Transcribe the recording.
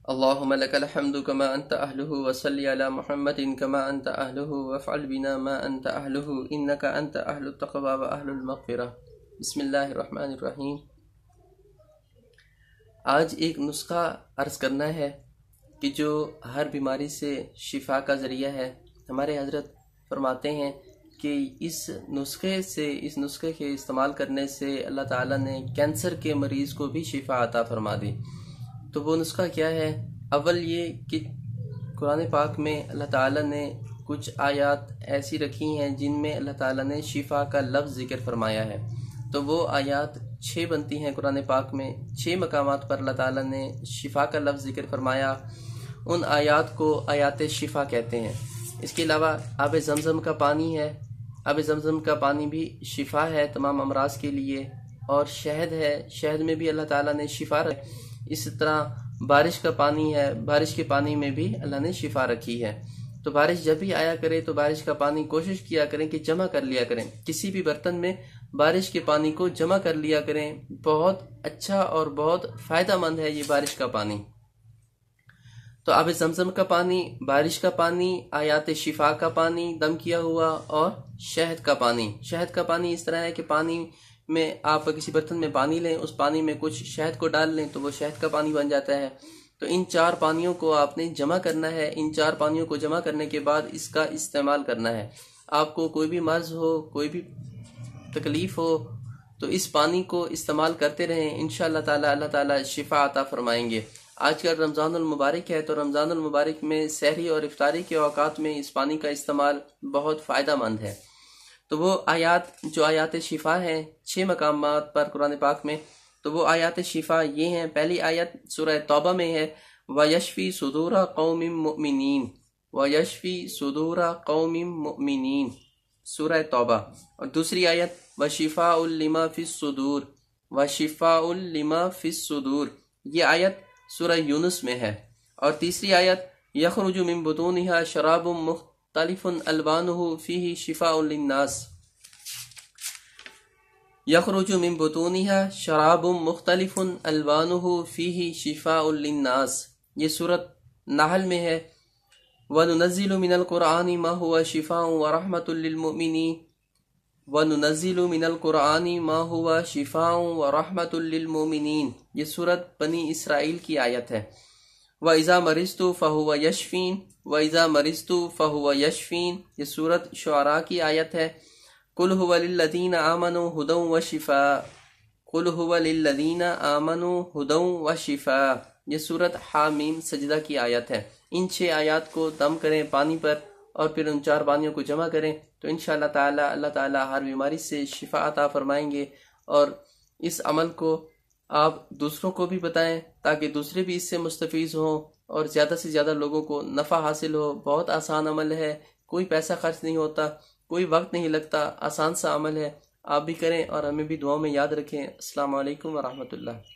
اللهم لك الحمد كما أنت أهله وصل على محمد كما أنت أهله وافعل بنا ما أنت أهله إنك أنت أهل التقوى وأهل المغفرة۔ بسم اللہ الرحمن الرحیم۔ آج ایک نسخہ عرض کرنا ہے کہ جو ہر بیماری سے شفا کا ذریعہ ہے۔ ہمارے حضرت فرماتے ہیں کہ اس نسخے کے استعمال کرنے سے اللہ تعالیٰ نے کینسر کے مریض کو بھی شفا عطا فرما دی۔ تو وہ نسخہ کیا ہے؟ اول یہ کہ قرآن پاک میں اللہ تعالیٰ نے کچھ آیات ایسی رکھی ہیں جن میں اللہ تعالیٰ نے شفا کا لفظ ذکر فرمایا ہے۔ تو وہ آیات 6 بنتی ہیں قرآن پاک میں، 6 مقامات پر اللہ تعالیٰ نے شفا کا لفظ ذکر فرمایا۔ ان آیات کو آیات شفا کہتے ہیں۔ اس کے علاوہ آب زمزم کا پانی ہے، آب زمزم کا پانی بھی شفا ہے تمام امراض کے لیے، اور شہد ہے، شہد میں بھی اللہ تعالیٰ نے شفا رکھی۔ اس طرح بارش کا پانی ہے، بارش کے پانی میں بھی اللہ نے شفا رکھی ہے۔ تو بارش جب بھی آیا کرے تو بارش کا پانی کوشش کیا کریں کہ جمع کر لیا کریں، کسی بھی برتن میں بارش کے پانی کو جمع کر لیا کریں۔ بہت اچھا اور بہت فائدہ مند ہے یہ بارش کا پانی۔ تو آب زمزم کا پانی، بارش کا پانی، آیات شفا کا پانی دم کیا ہوا، اور شہد کا پانی۔ شہد کا پانی اس طرح ہے کہ پانی میں آپ کسی برتن میں پانی لیں، اس پانی میں کچھ شہد کو ڈال لیں تو وہ شہد کا پانی بن جاتا ہے۔ تو ان 4 پانیوں کو آپ نے جمع کرنا ہے۔ ان 4 پانیوں کو جمع کرنے کے بعد اس کا استعمال کرنا ہے۔ آپ کو کوئی بھی مرض ہو، کوئی بھی تکلیف ہو، تو اس پانی کو استعمال کرتے رہیں، انشاءاللہ تعالی اللہ تعالی شفا عطا فرمائیں گے۔ آج کل رمضان المبارک ہے، تو رمضان المبارک میں سحری اور افطاری کے اوقات میں اس پانی کا استعمال بہت فائدہ مند ہے۔ تو وہ آیات جو آیات شفا ہیں 6 مقامات پر قرآن پاک میں، تو وہ آیات شفا یہ ہیں۔ پہلی آیت سورہ توبہ میں ہے، وَيَشْفِي صُدُورَ قَوْمٍ مُؤْمِنِينَ، وَيَشْفِي صُدُورَ قَوْمٍ مُؤْمِنِينَ، سورہ توبہ۔ اور دوسری آیت وَشِفَاءٌ لِمَا فِي الصُّدُورِ، وَشِفَاءٌ لِمَا فِي الصُّدُورِ، یہ آیت سورہ یونس میں ہے۔ اور تیسری آیت یخرج من بطونها شراب مختلف الوانہ فیہ شفاء للناس، یخرج من بطونها شراب مختلف الوانہ فیہ شفاء للناس، یہ سورۃ نحل میں ہے۔ وَنُنَزِّلُ مِنَ الْقُرْآنِ مَا هُوَ شِفَاءٌ وَرَحْمَةٌ لِّلْمُؤْمِنِينَ، وَنُنَزِّلُ مِنَ الْقُرْآنِ مَا هُوَ شِفَاءٌ وَرَحْمَةٌ لِّلْمُؤْمِنِينَ، یہ سورۃ بنی اسرائیل کی آیت ہے۔ وَإِذَا مَرِضْتُ فَهُوَ يَشْفِينِ، وَإِذَا مَرِضْتُ فَهُوَ يَشْفِينِ، یہ سورۃ شعراء کی آیت ہے۔ قُلْ هُوَ لِلَّذِينَ آمَنُوا هُدًى وَشِفَاءٌ، قُلْ هُوَ لِلَّذِينَ آمَنُوا هُدًى وَشِفَاءٌ، یہ سورۃ حامیم سجدہ کی آیت ہے۔ ان 6 آیات کو دم کریں پانی پر، اور پھر ان 4 پانیوں کو جمع کریں، تو انشاءاللہ تعالی اللہ تعالی ہر بیماری سے شفا عطا فرمائیں گے۔ اور اس عمل کو آپ دوسروں کو بھی بتائیں تاکہ دوسرے بھی اس سے مستفیض ہوں اور زیادہ سے زیادہ لوگوں کو نفع حاصل ہو۔ بہت آسان عمل ہے، کوئی پیسہ خرچ نہیں ہوتا، کوئی وقت نہیں لگتا، آسان سا عمل ہے۔ آپ بھی کریں اور ہمیں بھی دعاؤں میں یاد رکھیں۔ السلام علیکم ورحمۃ اللہ۔